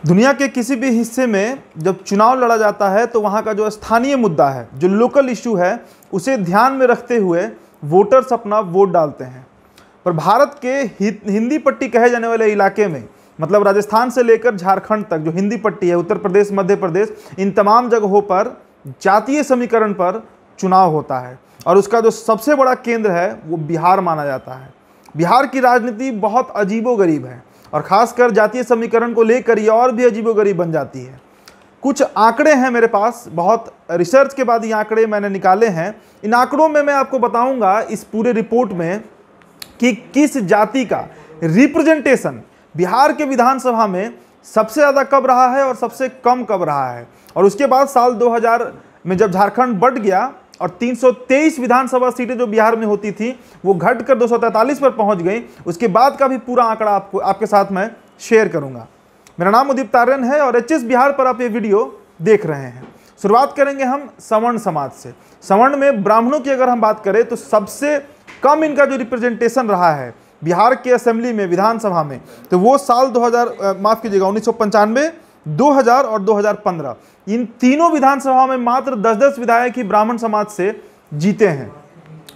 दुनिया के किसी भी हिस्से में जब चुनाव लड़ा जाता है तो वहाँ का जो स्थानीय मुद्दा है, जो लोकल इशू है, उसे ध्यान में रखते हुए वोटर्स अपना वोट डालते हैं। पर भारत के हिंदी पट्टी कहे जाने वाले इलाके में, मतलब राजस्थान से लेकर झारखंड तक जो हिंदी पट्टी है, उत्तर प्रदेश, मध्य प्रदेश, इन तमाम जगहों पर जातीय समीकरण पर चुनाव होता है और उसका जो सबसे बड़ा केंद्र है वो बिहार माना जाता है। बिहार की राजनीति बहुत अजीबोगरीब है और खासकर जातीय समीकरण को लेकर ये और भी अजीबोगरीब बन जाती है। कुछ आंकड़े हैं मेरे पास, बहुत रिसर्च के बाद ये आंकड़े मैंने निकाले हैं। इन आंकड़ों में मैं आपको बताऊंगा इस पूरे रिपोर्ट में कि किस जाति का रिप्रेजेंटेशन बिहार के विधानसभा में सबसे ज़्यादा कब रहा है और सबसे कम कब रहा है। और उसके बाद साल 2000 में जब झारखंड बंट गया और 323 विधानसभा सीटें जो बिहार में होती थी वो घटकर 243 पर पहुंच गई, उसके बाद का भी पूरा आंकड़ा आपके साथ मैं शेयर करूंगा। मेरा नाम उदित आर्यन है और एचएस बिहार पर आप ये वीडियो देख रहे हैं। शुरुआत करेंगे हम सवर्ण समाज से। सवर्ण में ब्राह्मणों की अगर हम बात करें तो सबसे कम इनका जो रिप्रेजेंटेशन रहा है बिहार के असेंबली में, विधानसभा में, तो वो साल 1995, 2000 और 2015, इन तीनों विधानसभा में मात्र 10-10 विधायक ही ब्राह्मण समाज से जीते हैं।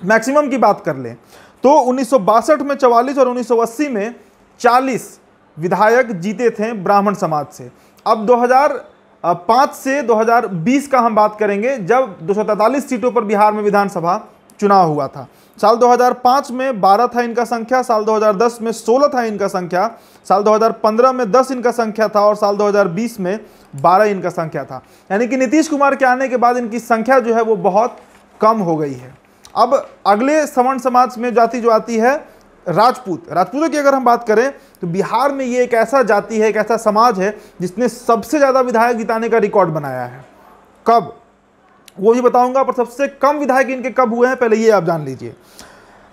मैक्सिमम की बात कर लें तो 1962 में 44 और 1980 में 40 विधायक जीते थे ब्राह्मण समाज से। अब 2005 से 2020 का हम बात करेंगे जब 243 सीटों पर बिहार में विधानसभा चुनाव हुआ था। साल 2005 में 12 था इनका संख्या, साल 2010 में 16 था इनका संख्या, साल 2015 में 10 इनका संख्या था और साल 2020 में 12 इनका संख्या था। यानी कि नीतीश कुमार के आने के बाद इनकी संख्या जो है वो बहुत कम हो गई है। अब अगले सवर्ण समाज में जाति जो आती है राजपूतों की अगर हम बात करें तो बिहार में ये एक ऐसा जाति है, एक ऐसा समाज है जिसने सबसे ज़्यादा विधायक जिताने का रिकॉर्ड बनाया है। कब, वो भी बताऊंगा, पर सबसे कम विधायक इनके कब हुए हैं पहले ये आप जान लीजिए।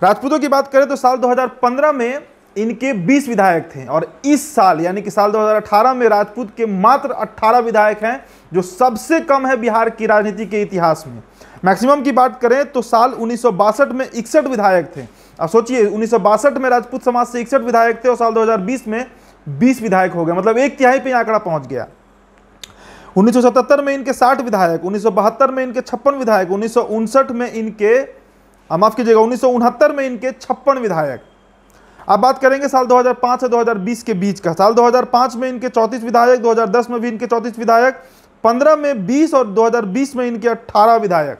राजपूतों की बात करें तो साल 2015 में इनके 20 विधायक थे और इस साल यानी कि साल 2018 में राजपूत के मात्र 18 विधायक हैं, जो सबसे कम है बिहार की राजनीति के इतिहास में। मैक्सिमम की बात करें तो साल 1962 में 61 विधायक थे। अब सोचिए, 1962 में राजपूत समाज से 61 विधायक थे और साल 2020 में 20 विधायक हो गए, मतलब एक तिहाई पे आंकड़ा पहुंच गया। 1977 में इनके 60 विधायक, 1972 में इनके 56 विधायक, 1959 में इनके, माफ कीजिएगा, 1969 में इनके 56 विधायक। अब बात करेंगे साल 2005 से 2020 के बीच का। साल 2005 में इनके 34 विधायक, 2010 में भी इनके 34 विधायक, 15 में 20 और 2020 में इनके 18 विधायक।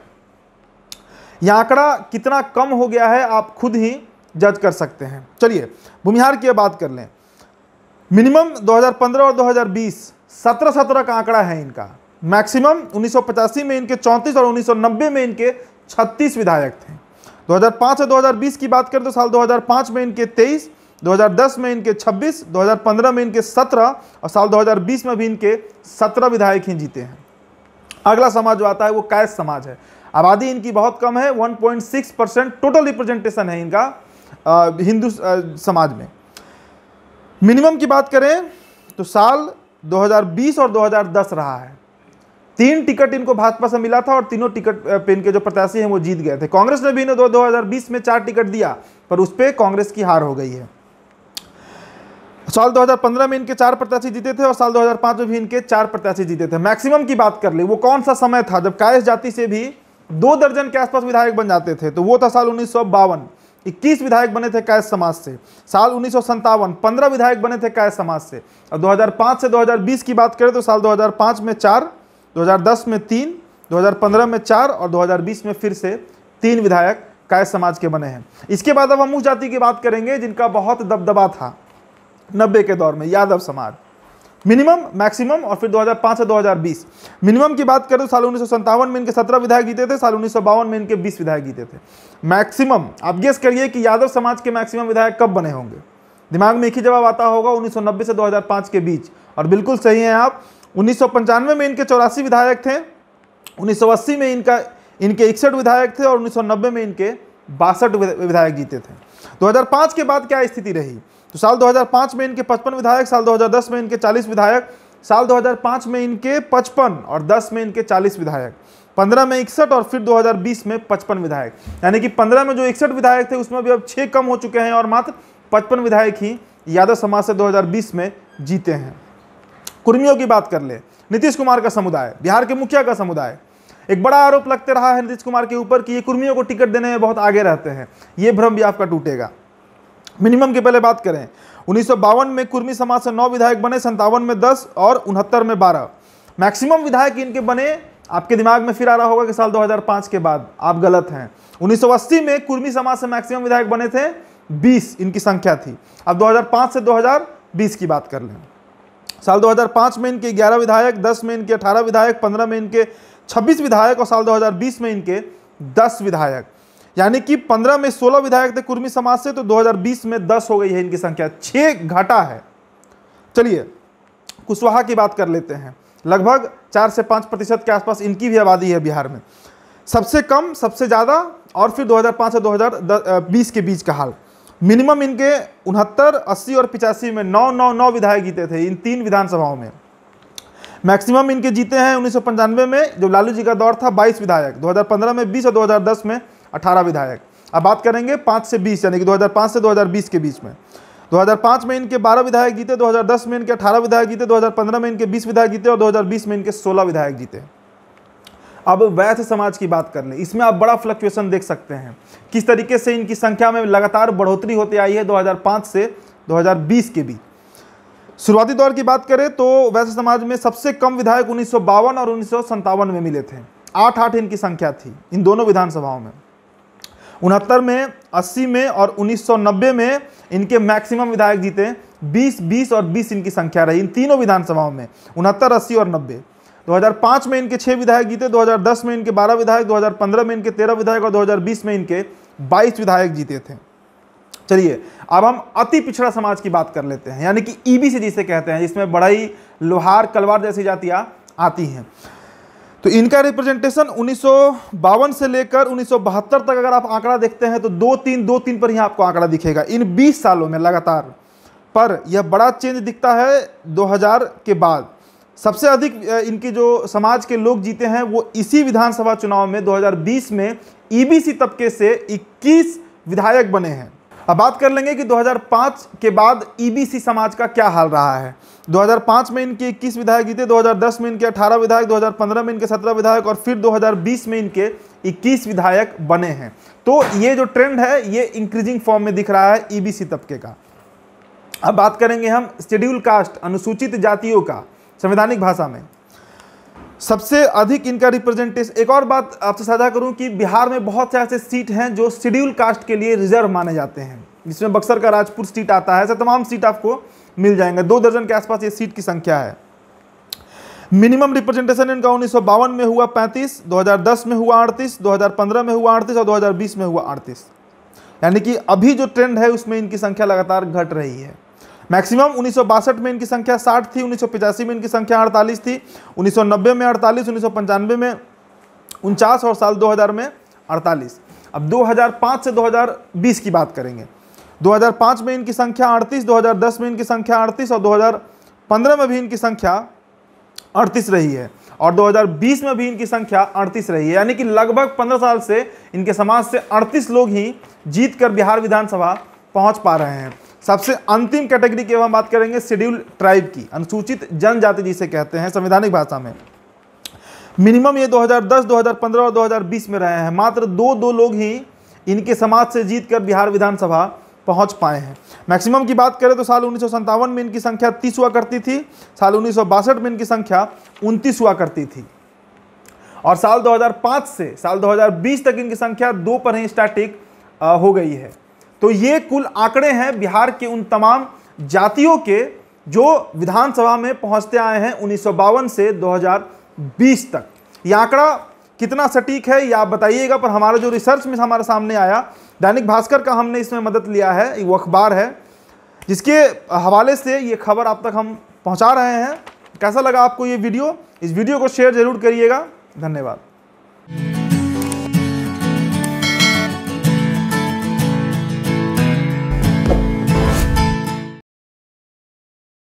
यह आंकड़ा कितना कम हो गया है आप खुद ही जज कर सकते हैं। चलिए भूमिहार की बात कर लें। मिनिमम 2015 और 2020 17 का आंकड़ा है इनका। मैक्सिमम 1985 में इनके 34 और 1990 में इनके 36 विधायक थे। 2005 से 2020 की बात करें तो साल 2005 में इनके 23, 2010 में इनके 26, 2015 में इनके 17 और साल 2020 में भी इनके 17 विधायक ही जीते हैं। अगला समाज जो आता है वो कायस्थ समाज है। आबादी इनकी बहुत कम है, 1.6% टोटल रिप्रेजेंटेशन है इनका हिंदू समाज में। मिनिमम की बात करें तो साल 2020 और 2010 रहा है। 3 टिकट इनको भाजपा से मिला था और तीनों टिकट पे इनके जो प्रत्याशी हैं वो जीत गए थे। कांग्रेस ने भी इन्हें 2020 में 4 टिकट दिया पर उस पर कांग्रेस की हार हो गई है। साल 2015 में इनके 4 प्रत्याशी जीते थे और साल 2005 में भी इनके 4 प्रत्याशी जीते थे। मैक्सिमम की बात कर ले, वो कौन सा समय था जब कायस्थ जाति से भी 2 दर्जन के आसपास विधायक बन जाते थे, तो वो था साल 1952, 21 विधायक बने थे कायस्थ समाज से। साल 1957 15 विधायक बने थे कायस्थ समाज से। और 2005 से 2020 की बात करें तो साल 2005 में 4, 2010 में 3, 2015 में 4 और 2020 में फिर से 3 विधायक कायस्थ समाज के बने हैं। इसके बाद अब हम उस जाति की बात करेंगे जिनका बहुत दबदबा था 90 के दौर में, यादव समाज। मिनिमम, मैक्सिमम और फिर 2005 से 2020। मिनिमम की बात करें तो साल 1957 में इनके 17 विधायक जीते थे, साल 1952 में इनके 20 विधायक जीते थे। मैक्सिमम, आप गेस करिए कि यादव समाज के मैक्सिमम विधायक कब बने होंगे। दिमाग में एक ही जवाब आता होगा, 1990 से 2005 के बीच। और बिल्कुल सही हैं आप। 1995 में इनके 84 विधायक थे, 1980 में इनके 61 विधायक थे और 1990 में इनके 62 विधायक जीते थे। 2005 के बाद क्या स्थिति रही तो साल 2005 में इनके 55 विधायक, साल 2010 में इनके 40 विधायक, साल 2005 में इनके 55 और 10 में इनके 40 विधायक, 15 में 61 और फिर 2020 में 55 विधायक। यानी कि 15 में जो 61 विधायक थे उसमें भी अब 6 कम हो चुके हैं और मात्र 55 विधायक ही यादव समाज से 2020 में जीते हैं। कुर्मियों की बात कर ले, नीतीश कुमार का समुदाय, बिहार के मुखिया का समुदाय, एक बड़ा आरोप लगते रहा है नीतीश कुमार के ऊपर कि ये कुर्मियों को टिकट देने में बहुत आगे रहते हैं। ये भ्रम भी आपका टूटेगा। मिनिमम की पहले बात करें, 1952 में कुर्मी समाज से 9 विधायक बने, 57 में 10 और 69 में 12। मैक्सिमम विधायक इनके बने, आपके दिमाग में फिर आ रहा होगा कि साल 2005 के बाद, आप गलत हैं। 1980 में कुर्मी समाज से मैक्सिमम विधायक बने थे, 20 इनकी संख्या थी। अब 2005 से 2020 की बात कर लें, साल 2005 में इनके 11 विधायक, 10 में इनके 18 विधायक, 15 में इनके 26 विधायक और साल 2020 में इनके 10 विधायक, यानी कि 15 में 16 विधायक थे कुर्मी समाज से, तो 2020 में 10 हो गई है इनकी संख्या, 6 घटा है। चलिए कुशवाहा की बात कर लेते हैं, लगभग 4 से 5% के आसपास इनकी भी आबादी है बिहार में, सबसे कम सबसे ज़्यादा, और फिर 2005 से 2020 के बीच का हाल। मिनिमम इनके 69, 80 और 85 में 9 विधायक जीते थे इन 3 विधानसभाओं में। मैक्सिमम इनके जीते हैं 1995 में, जो लालू जी का दौर था, 22 विधायक, 2015 में 20 और 2010 में 18 विधायक। अब बात करेंगे 5 से 20, यानी कि 2005 से 2020 के बीच में। 2005 में इनके 12 विधायक जीते, 2010 में इनके 18 विधायक जीते, 2015 में इनके 20 विधायक जीते और 2020 में इनके 16 विधायक जीते। अब वैश्य समाज की बात कर लें, इसमें आप बड़ा फ्लक्चुएशन देख सकते हैं, किस तरीके से इनकी संख्या में लगातार बढ़ोतरी होती आई है 2005 से 2020 के बीच। शुरुआती दौर की बात करें तो वैश्य समाज में सबसे कम विधायक 1952 और 1957 में मिले थे, 8 इनकी संख्या थी इन दोनों विधानसभाओं में। 69 में, 80 में और 1990 में इनके मैक्सिमम विधायक जीते, 20, 20 और 20 इनकी संख्या रही इन तीनों विधानसभाओं में, 69, 80 और 90। 2005 में इनके 6 विधायक जीते, 2010 में इनके 12 विधायक, 2015 में इनके 13 विधायक और 2020 में इनके 22 विधायक जीते थे। चलिए अब हम अति पिछड़ा समाज की बात कर लेते हैं, यानी कि ईबीसी जिसे कहते हैं, जिसमें बढ़ई, लोहार, कलवार जैसी जातियां आती हैं। तो इनका रिप्रेजेंटेशन 1952 से लेकर 1972 तक अगर आप आंकड़ा देखते हैं तो 2-3 पर ही आपको आंकड़ा दिखेगा इन 20 सालों में लगातार। पर यह बड़ा चेंज दिखता है 2000 के बाद। सबसे अधिक इनके जो समाज के लोग जीते हैं वो इसी विधानसभा चुनाव में 2020 में ईबीसी तबके से 21 विधायक बने हैं। अब बात कर लेंगे कि 2005 के बाद ईबीसी समाज का क्या हाल रहा है। 2005 में इनके 21 विधायक जीते, 2010 में इनके 18 विधायक, 2015 में इनके 17 विधायक और फिर 2020 में इनके 21 विधायक बने हैं। तो ये जो ट्रेंड है ये इंक्रीजिंग फॉर्म में दिख रहा है ईबीसी तबके का। अब बात करेंगे हम शेड्यूल कास्ट, अनुसूचित जातियों का, संवैधानिक भाषा में सबसे अधिक इनका रिप्रेजेंटेशन। एक और बात आपसे साझा करूं कि बिहार में बहुत से ऐसे सीट हैं जो शेड्यूल कास्ट के लिए रिजर्व माने जाते हैं, जिसमें बक्सर का राजपुर सीट आता है। ऐसे तमाम सीट आपको मिल जाएंगे, 2 दर्जन के आसपास ये सीट की संख्या है। मिनिमम रिप्रेजेंटेशन इनका 1952 में हुआ 35, 2010 में हुआ 38, 2015 में हुआ 38 और 2020 में हुआ 38, यानी कि अभी जो ट्रेंड है उसमें इनकी संख्या लगातार घट रही है। मैक्सिमम 1962 में इनकी संख्या 60 थी, 1985 में इनकी संख्या 48 थी, 1990 में 48, 1995 में 49 और साल 2000 में 48। अब 2005 से 2020 की बात करेंगे। 2005 में इनकी संख्या 38, 2010 में इनकी संख्या 38 और 2015 में भी इनकी संख्या 38 रही है और 2020 में भी इनकी संख्या 38 रही है, यानी कि लगभग 15 साल से इनके समाज से 38 लोग ही जीत कर बिहार विधानसभा पहुंच पा रहे हैं। सबसे अंतिम कैटेगरी की हम बात करेंगे शेड्यूल ट्राइब की, अनुसूचित जनजाति जिसे कहते हैं संवैधानिक भाषा में। मिनिमम ये 2010, 2015 और 2020 में रहे हैं। मात्र 2 लोग ही इनके समाज से जीतकर बिहार विधानसभा पहुंच पाए हैं। मैक्सिमम की बात करें तो साल 1957 में इनकी संख्या 30 हुआ करती थी, साल 1962 में इनकी संख्या 29 हुआ करती थी और साल 2005 से साल 2020 तक इनकी संख्या 2 पर ही स्टैटिक हो गई है। तो ये कुल आंकड़े हैं बिहार के उन तमाम जातियों के जो विधानसभा में पहुंचते आए हैं 1952 से 2020 तक। ये आंकड़ा कितना सटीक है ये आप बताइएगा, पर हमारा जो रिसर्च में हमारे सामने आया, दैनिक भास्कर का हमने इसमें मदद लिया है, वो अखबार है जिसके हवाले से ये खबर आप तक हम पहुंचा रहे हैं। कैसा लगा आपको ये वीडियो? इस वीडियो को शेयर जरूर करिएगा। धन्यवाद।